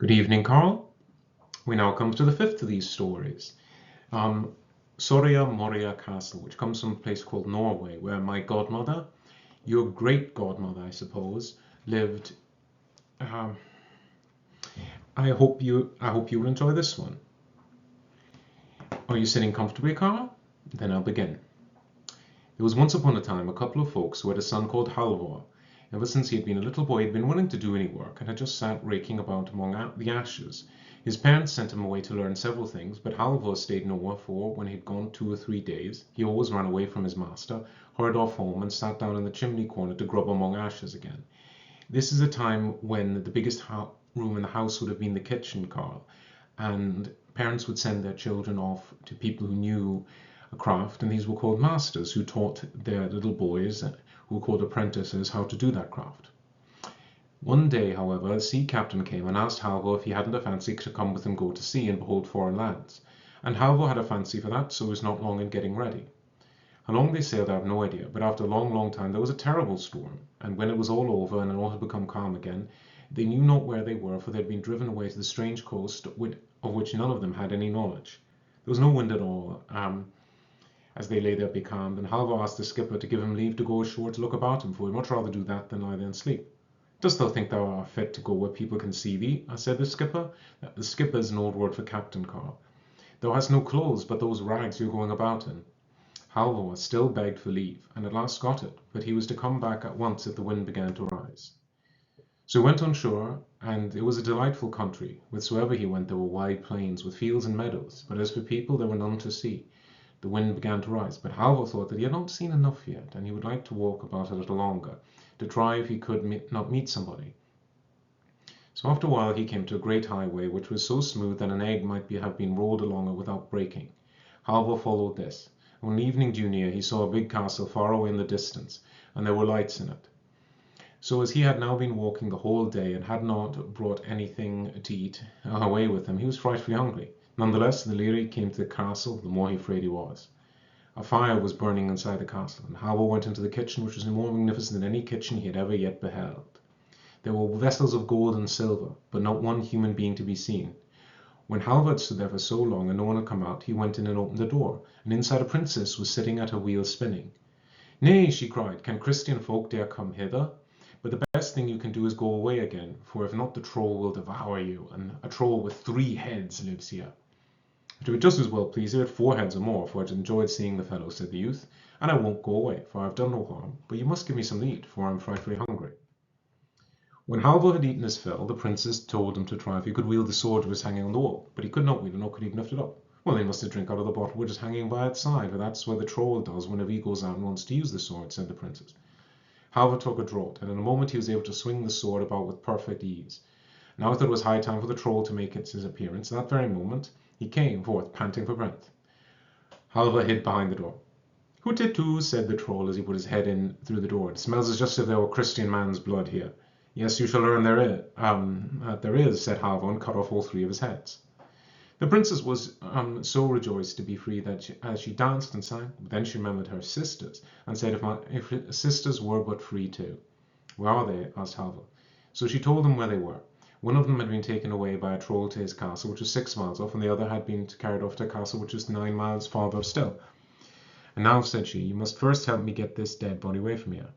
Good evening, Carl. We now come to the fifth of these stories, Soria Moria Castle, which comes from a place called Norway, where my godmother, your great godmother, I suppose, lived. Um, I hope you will enjoy this one. Are you sitting comfortably, Carl? Then I'll begin. There was once upon a time a couple of folks who had a son called Halvor. Ever since he had been a little boy, he had been willing to do any work and had just sat raking about among the ashes. His parents sent him away to learn several things, but Halvor stayed nowhere, for when he had gone 2 or 3 days, he always ran away from his master, hurried off home, and sat down in the chimney corner to grub among ashes again. This is a time when the biggest room in the house would have been the kitchen, Carl, and parents would send their children off to people who knew a craft, and these were called masters, who taught their little boys, who were called apprentices, how to do that craft. One day, however, a sea captain came and asked Halvor if he hadn't a fancy to come with him go to sea and behold foreign lands. And Halvor had a fancy for that, so was not long in getting ready. How long they sailed I have no idea, but after a long time there was a terrible storm, and when it was all over and it all had become calm again, they knew not where they were, for they had been driven away to the strange coast of which none of them had any knowledge. There was no wind at all, as they lay there becalmed, and Halvor asked the skipper to give him leave to go ashore to look about him, for he'd much rather do that than lie there and sleep. Dost thou think thou art fit to go where people can see thee? said the skipper. The skipper is an old word for captain, Carl. Thou hast no clothes but those rags you're going about in. Halvor still begged for leave, and at last got it, but he was to come back at once if the wind began to rise. So he went on shore, and it was a delightful country. Whithersoever he went there were wide plains, with fields and meadows, but as for people there were none to see. The wind began to rise, but Halvor thought that he had not seen enough yet, and he would like to walk about a little longer, to try if he could not meet somebody. So after a while he came to a great highway, which was so smooth that an egg might have been rolled along it without breaking. Halvor followed this. When evening drew near, he saw a big castle far away in the distance, and there were lights in it. So as he had now been walking the whole day and had not brought anything to eat away with him, he was frightfully hungry. Nonetheless, the nearer he came to the castle, the more afraid he was. A fire was burning inside the castle, and Halvor went into the kitchen, which was more magnificent than any kitchen he had ever yet beheld. There were vessels of gold and silver, but not one human being to be seen. When Halvor had stood there for so long and no one had come out, he went in and opened the door, and inside a princess was sitting at her wheel spinning. "Nay," she cried, "can Christian folk dare come hither? But the best thing you can do is go away again, for if not the troll will devour you, and a troll with 3 heads lives here." "It would just as well please you at 4 heads or more, for I'd enjoyed seeing the fellow," said the youth, "and I won't go away, for I have done no harm, but you must give me some to eat, for I am frightfully hungry." When Halvor had eaten his fill, the princess told him to try if he could wield the sword which was hanging on the wall, but he could not wield it, nor could he even lift it up. "Well, he must have drink out of the bottle which is hanging by its side, for that's what the troll does whenever he goes out and wants to use the sword," said the princess. Halvor took a draught, and in a moment he was able to swing the sword about with perfect ease. Now I thought it was high time for the troll to make his appearance. At that very moment he came forth, panting for breath. Halvor hid behind the door. "Hooty-too," said the troll as he put his head in through the door. "It smells as just if there were Christian man's blood here." "Yes, you shall learn there is," said Halvor, and cut off all 3 of his heads. The princess was so rejoiced to be free that as she danced and sang, then she remembered her sisters, and said, if her sisters were but free too. "Where are they?" asked Halvor. So she told him where they were. One of them had been taken away by a troll to his castle, which was 6 miles off, and the other had been carried off to a castle which was 9 miles farther still. "And now," said she, "you must first help me get this dead body away from here."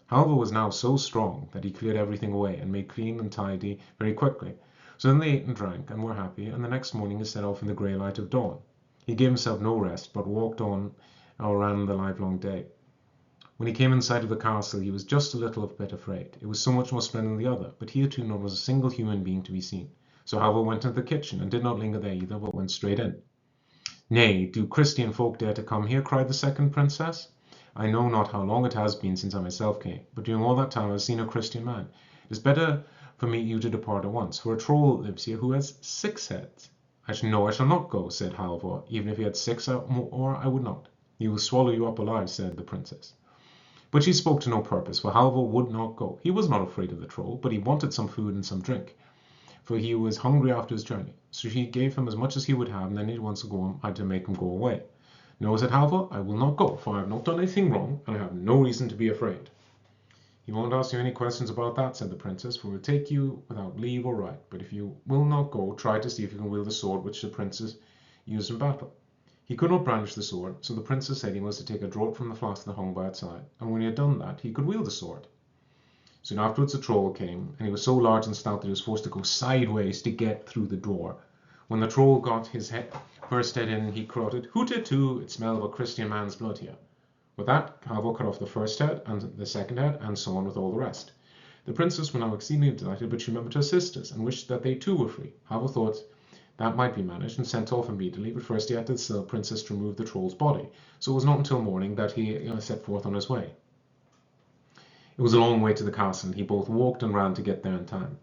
Halvor was now so strong that he cleared everything away and made clean and tidy very quickly. So then they ate and drank and were happy, and the next morning he set off in the grey light of dawn. He gave himself no rest, but walked on or ran the livelong day. When he came in sight of the castle, he was just a little bit afraid. It was so much more splendid than the other, but here too not was a single human being to be seen. So Halvor went into the kitchen, and did not linger there either, but went straight in. "Nay, do Christian folk dare to come here?" cried the second princess. "I know not how long it has been since I myself came, but during all that time I have seen a Christian man. It is better for me you to depart at once, for a troll lives here who has 6 heads." I shall not go," said Halvor. "Even if he had 6 or more, I would not." "He will swallow you up alive," said the princess. But she spoke to no purpose, for Halvor would not go. He was not afraid of the troll, but he wanted some food and some drink, for he was hungry after his journey. So she gave him as much as he would have, and then he once again had to make him go away. "No," said Halvor, "I will not go, for I have not done anything wrong, and I have no reason to be afraid." He won't ask you any questions about that, said the princess, for he will take you without leave or right. But if you will not go, try to see if you can wield the sword which the princess used in battle. He could not brandish the sword, so the princess said he was to take a draught from the flask that hung by its side, and when he had done that, he could wield the sword. Soon afterwards the troll came, and he was so large and stout that he was forced to go sideways to get through the door. When the troll got his first head in, he crowed, "Hooty-too, it smells of a Christian man's blood here." With that, Halvor cut off the first head and the second head, and so on with all the rest. The princess was now exceedingly delighted, but she remembered her sisters, and wished that they too were free. Halvor thought that might be managed, and sent off immediately, but first he had to tell the princess to remove the troll's body, so it was not until morning that he set forth on his way. It was a long way to the castle, and he both walked and ran to get there in time.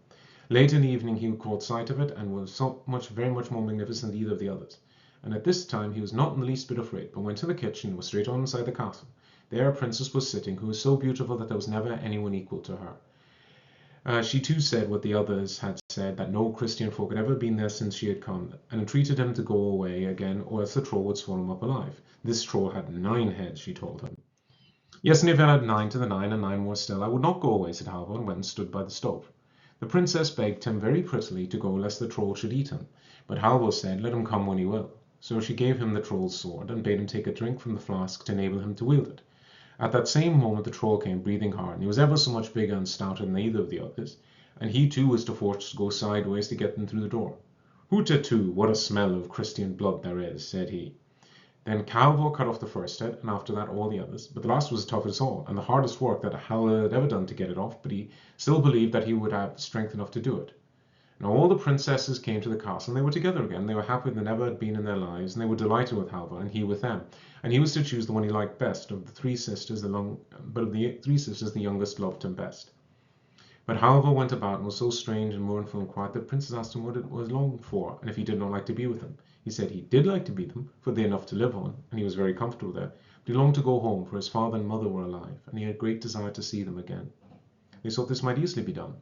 Late in the evening he caught sight of it, and was very much more magnificent than either of the others. And at this time he was not in the least bit afraid, but went to the kitchen and was straight on inside the castle. There a princess was sitting, who was so beautiful that there was never anyone equal to her. She too said what the others had said, that no Christian folk had ever been there since she had come, and entreated him to go away again, or else the troll would swallow him up alive. This troll had 9 heads, she told him. Yes, and if I had 9 to the 9, and 9 more still, I would not go away, said Halvor, and went and stood by the stove. The princess begged him very prettily to go, lest the troll should eat him, but Halvor said, let him come when he will. So she gave him the troll's sword, and bade him take a drink from the flask to enable him to wield it. At that same moment the troll came, breathing hard, and he was ever so much bigger and stouter than either of the others, and he too was forced to go sideways to get them through the door. "Hooty-too, what a smell of Christian blood there is," said he. Then Halvor cut off the first head, and after that all the others, but the last was the toughest of all, and the hardest work that Halvor had ever done to get it off, but he still believed that he would have strength enough to do it. Now all the princesses came to the castle, and they were together again. They were happier than ever had been in their lives, and they were delighted with Halvor, and he with them. And he was to choose the one he liked best. Of the 3 sisters, the youngest loved him best. But Halvor went about and was so strange and mournful and quiet that the princess asked him what it was longed for, and if he did not like to be with them. He said he did like to be with them, for they had enough to live on, and he was very comfortable there. But he longed to go home, for his father and mother were alive, and he had great desire to see them again. They thought this might easily be done.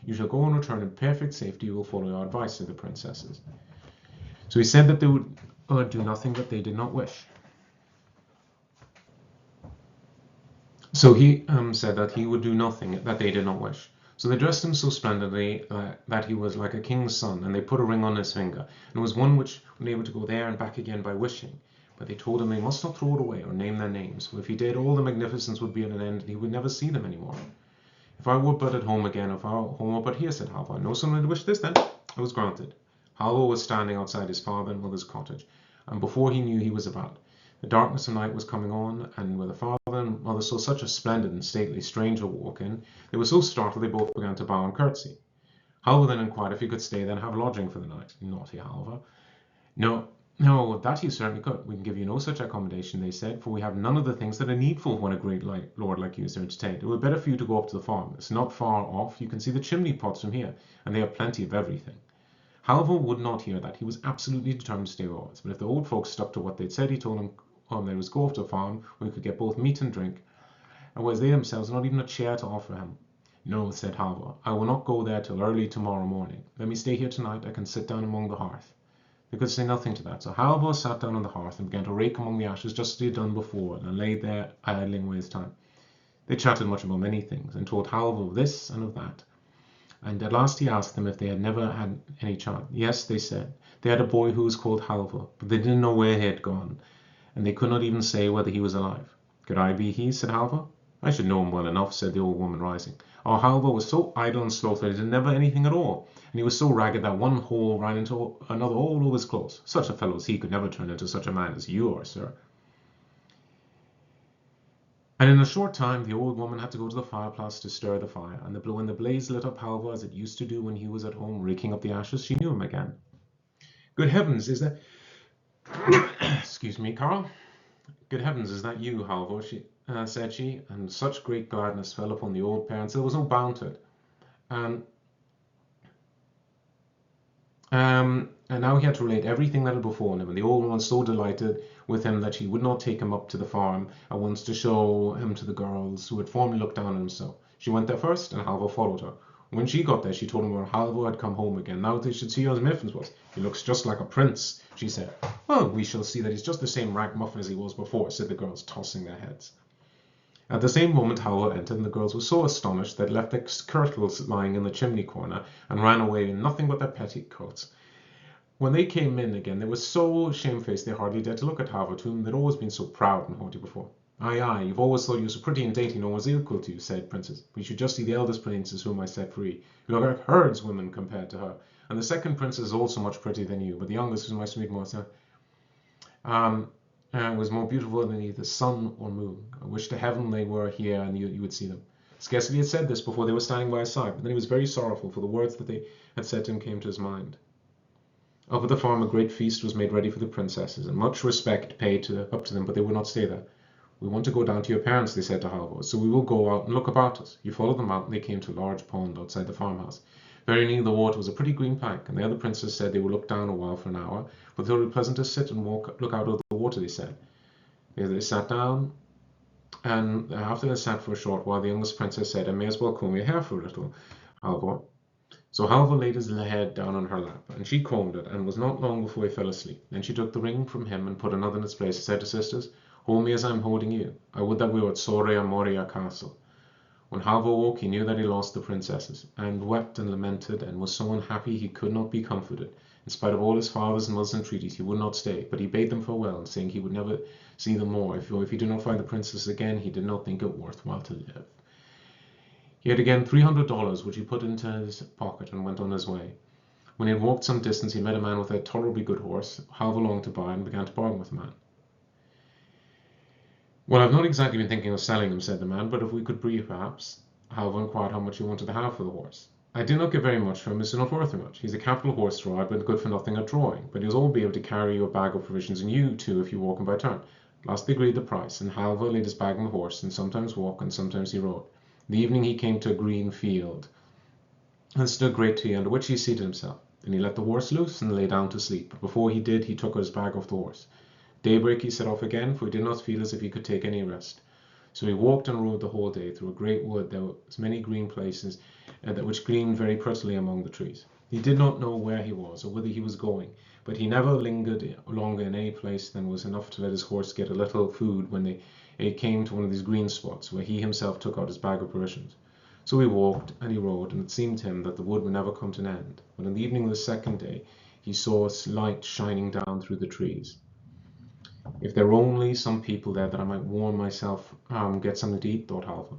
"You shall go and return in perfect safety. You will follow our advice," said the princesses. So he said that they would do nothing that they did not wish. So he said that he would do nothing that they did not wish. So they dressed him so splendidly that he was like a king's son, and they put a ring on his finger, and it was one which was able to go there and back again by wishing. But they told him they must not throw it away or name their names, for if he did, all the magnificence would be at an end, and he would never see them any more. "If I were but at home again, if I were home were but here," said Halvor. "No sooner had wished this than it was granted." Halvor was standing outside his father and mother's cottage, and before he knew he was about. The darkness of night was coming on, and when the father and mother saw such a splendid and stately stranger walk in, they were so startled they both began to bow and curtsy. Halvor then inquired if he could stay there and have lodging for the night. Naughty Halvor. No, that you certainly could. "We can give you no such accommodation," they said, "for we have none of the things that are needful when a great lord like you is entertained. It would be better for you to go up to the farm. It's not far off. You can see the chimney pots from here, and they have plenty of everything." Halvor would not hear that. He was absolutely determined to stay always, but if the old folks stuck to what they'd said, he told them they was go off to the farm where he could get both meat and drink, and whereas they themselves had not even a chair to offer him. "No," said Halvor, "I will not go there till early tomorrow morning. Let me stay here tonight. I can sit down among the hearth." They could say nothing to that, so Halvor sat down on the hearth and began to rake among the ashes just as he had done before, and lay there idling away his time. They chatted much about many things, and told Halvor of this and of that, and at last he asked them if they had never had any child. Yes, they said. They had a boy who was called Halvor, but they didn't know where he had gone, and they could not even say whether he was alive. "Could I be he?" said Halvor. "I should know him well enough," said the old woman, rising. Our Halvor was so idle and slothful he did never anything at all, and he was so ragged that one hole ran into another all over his clothes. Such a fellow as he could never turn into such a man as you are, sir. And in a short time the old woman had to go to the fireplace to stir the fire, and when the blaze lit up Halvor as it used to do when he was at home raking up the ashes, she knew him again. "Good heavens, is that..." Excuse me, Carl. "Good heavens, is that you, Halvor?" said she, and such great gladness fell upon the old parents there was no bound to it. And now he had to relate everything that had befallen him, and the old woman was so delighted with him that she would not take him up to the farm at once to show him to the girls who had formerly looked down on him so. She went there first, and Halvor followed her. When she got there, she told him where Halvor had come home again. Now they should see how his miffins was. "He looks just like a prince," she said. "Well, we shall see that he's just the same ragmuffin as he was before," said the girls, tossing their heads. At the same moment Halvor entered, and the girls were so astonished they left their kirtles lying in the chimney corner and ran away in nothing but their petticoats. When they came in again, they were so shamefaced they hardly dared to look at Halvor, to whom they'd always been so proud and haughty before. Aye, you've always thought you were so pretty and dainty no one was equal to you, said Princess. But you should just see the eldest princess whom I set free. You look like herdswomen compared to her. And the second princess is also much prettier than you, but the youngest, whom I speak more, was more beautiful than either sun or moon. I wish to heaven they were here and you would see them. Scarcely had said this before they were standing by his side, but then he was very sorrowful, for the words that they had said to him came to his mind. Up at the farm a great feast was made ready for the princesses, and much respect paid up to them, but they would not stay there. We want to go down to your parents, they said to Halvor, so we will go out and look about us. He followed them out, and they came to a large pond outside the farmhouse. Very near the water was a pretty green plank, and the other princess said they would look down a while for an hour, but it would be pleasant to sit and look out over the water, they said. They sat down, and after they sat for a short while, the youngest princess said, I may as well comb your hair for a little, Halvor. So Halvor laid his head down on her lap, and she combed it, and was not long before he fell asleep. Then she took the ring from him and put another in its place, and said to sisters, Hold me as I am holding you. I would that we were at Soria Moria Castle. When Halvor woke, he knew that he lost the princesses, and wept and lamented, and was so unhappy he could not be comforted. In spite of all his father's and mother's entreaties, he would not stay, but he bade them farewell, saying he would never see them more. If he did not find the princess again, he did not think it worthwhile to live. He had again $300, which he put into his pocket and went on his way. When he had walked some distance, he met a man with a tolerably good horse. Halvor longed to buy, and began to bargain with the man. Well, I've not exactly been thinking of selling him, said the man, but if we could breed, perhaps. Halvor inquired how much he wanted to have for the horse. I did not get very much for him, it's not worth much. He's a capital horse to ride, but good for nothing at drawing. But he'll all be able to carry your bag of provisions, and you too, if you walk him by turn. Last they agreed the price, and Halvor laid his bag on the horse, and sometimes walked, and sometimes he rode. In the evening he came to a green field, and stood a great tree, under which he seated himself. Then he let the horse loose, and lay down to sleep. But before he did, he took his bag off the horse. Daybreak he set off again, for he did not feel as if he could take any rest. So he walked and rode the whole day through a great wood. There were many green places which gleamed very prettily among the trees. He did not know where he was or whither he was going, but he never lingered longer in any place than was enough to let his horse get a little food when they came to one of these green spots, where he himself took out his bag of provisions. So he walked and he rode, and it seemed to him that the wood would never come to an end. But on the evening of the second day he saw a light shining down through the trees. If there were only some people there that I might warm myself, get something to eat, thought Halvor.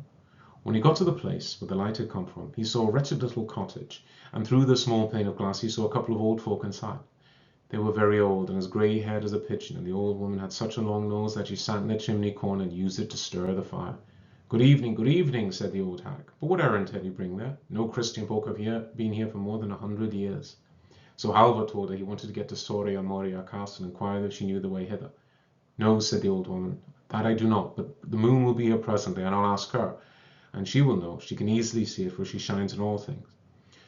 When he got to the place where the light had come from, he saw a wretched little cottage, and through the small pane of glass he saw a couple of old folk inside. They were very old, and as grey-haired as a pigeon, and the old woman had such a long nose that she sat in the chimney corner and used it to stir the fire. Good evening, said the old hag. But what errand had you bring there? No Christian folk have been here for more than 100 years. So Halvor told her he wanted to get to Soria Moria Castle, and inquired if she knew the way hither. No, said the old woman, that I do not, but the moon will be here presently, and I'll ask her, and she will know. She can easily see it, for she shines in all things.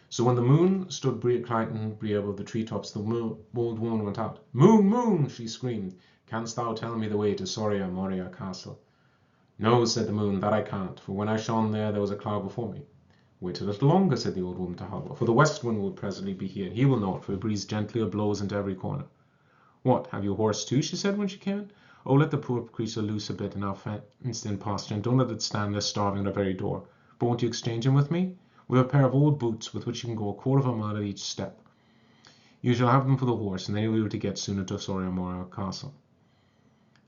So when the moon stood bright and clear above the treetops, the old woman went out. Moon, moon, she screamed, canst thou tell me the way to Soria Moria Castle? No, said the moon, that I can't, for when I shone there was a cloud before me. Wait a little longer, said the old woman to Halvor, for the west wind will presently be here, and he will know it, for it breathes gently or blows into every corner. What, have you a horse too? She said when she came in. Oh, let the poor creature loose a bit in our fenced-in pasture, and don't let it stand there starving at our very door. But won't you exchange him with me? We have a pair of old boots with which you can go a quarter of a mile at each step. You shall have them for the horse, and then you'll be able to get sooner to Soria Moria Castle.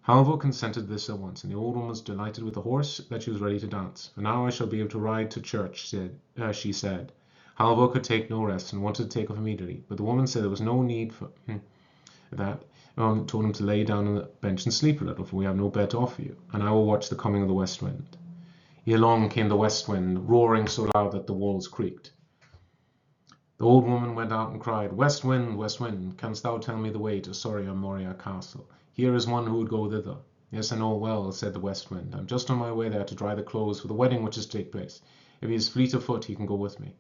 Halvor consented to this at once, and the old woman was delighted with the horse that she was ready to dance. For now I shall be able to ride to church, she said. Halvor could take no rest, and wanted to take off immediately, but the woman said there was no need for that. Told him to lay down on the bench and sleep a little, for we have no bed to offer you, and I will watch the coming of the west wind. Ere long came the west wind, roaring so loud that the walls creaked. The old woman went out and cried, West wind, canst thou tell me the way to Soria Moria Castle? Here is one who would go thither. Yes, I know it well, said the west wind. I'm just on my way there to dry the clothes for the wedding which is to take place. If he is fleet of foot, he can go with me.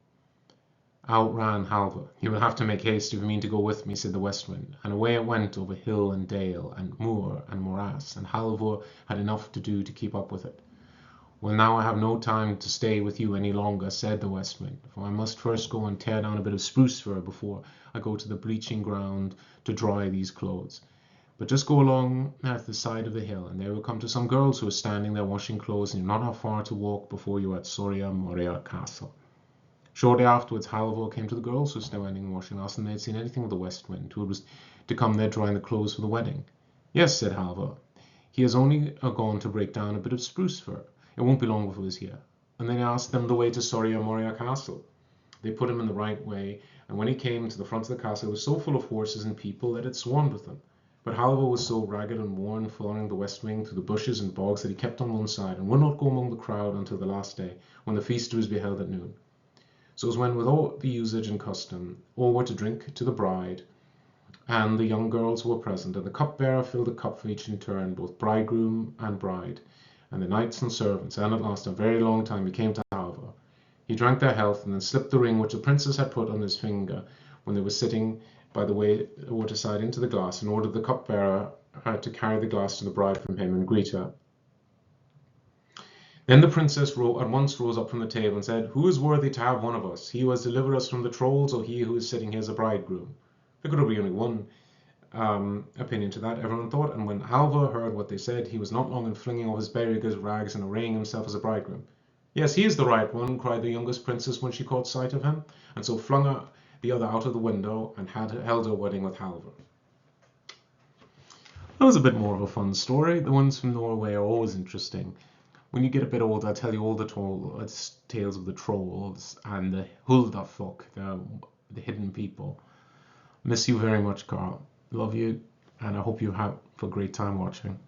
Out ran Halvor. You will have to make haste if you mean to go with me, said the west wind, and away it went over hill and dale, and moor and morass, and Halvor had enough to do to keep up with it. Well, now I have no time to stay with you any longer, said the west wind, for I must first go and tear down a bit of spruce fir before I go to the bleaching ground to dry these clothes. But just go along at the side of the hill, and there will come to some girls who are standing there washing clothes, and you not have far to walk before you are at Soria Moria Castle. Shortly afterwards, Halvor came to the girls who were standing washing, asking if they had seen anything of the West Wind, who was to come there drying the clothes for the wedding. Yes, said Halvor. He has only gone to break down a bit of spruce fir. It won't be long before he's here. And then he asked them the way to Soria Moria Castle. They put him in the right way, and when he came to the front of the castle, it was so full of horses and people that it swarmed with them. But Halvor was so ragged and worn, following the west wing through the bushes and bogs, that he kept on one side, and would not go among the crowd until the last day, when the feast was to be held at noon. So it was when, with all the usage and custom, all were to drink to the bride, and the young girls were present, and the cupbearer filled a cup for each in turn, both bridegroom and bride, and the knights and servants, and at last, a very long time, he came to Halvor. He drank their health, and then slipped the ring which the princess had put on his finger when they were sitting by the water side into the glass, and ordered the cupbearer to carry the glass to the bride from him and greet her. Then the princess at once rose up from the table and said, "Who is worthy to have one of us, he who has delivered us from the trolls, or he who is sitting here as a bridegroom?" There could be only one opinion to that, everyone thought, and when Halvor heard what they said, he was not long in flinging off his beggar's rags and arraying himself as a bridegroom. "Yes, he is the right one," cried the youngest princess when she caught sight of him, and so flung the other out of the window and held her wedding with Halvor. That was a bit more of a fun story. The ones from Norway are always interesting. When you get a bit older, I'll tell you all the tales of the trolls and the Huldafolk, the hidden people. Miss you very much, Carl. Love you, and I hope you have a great time watching.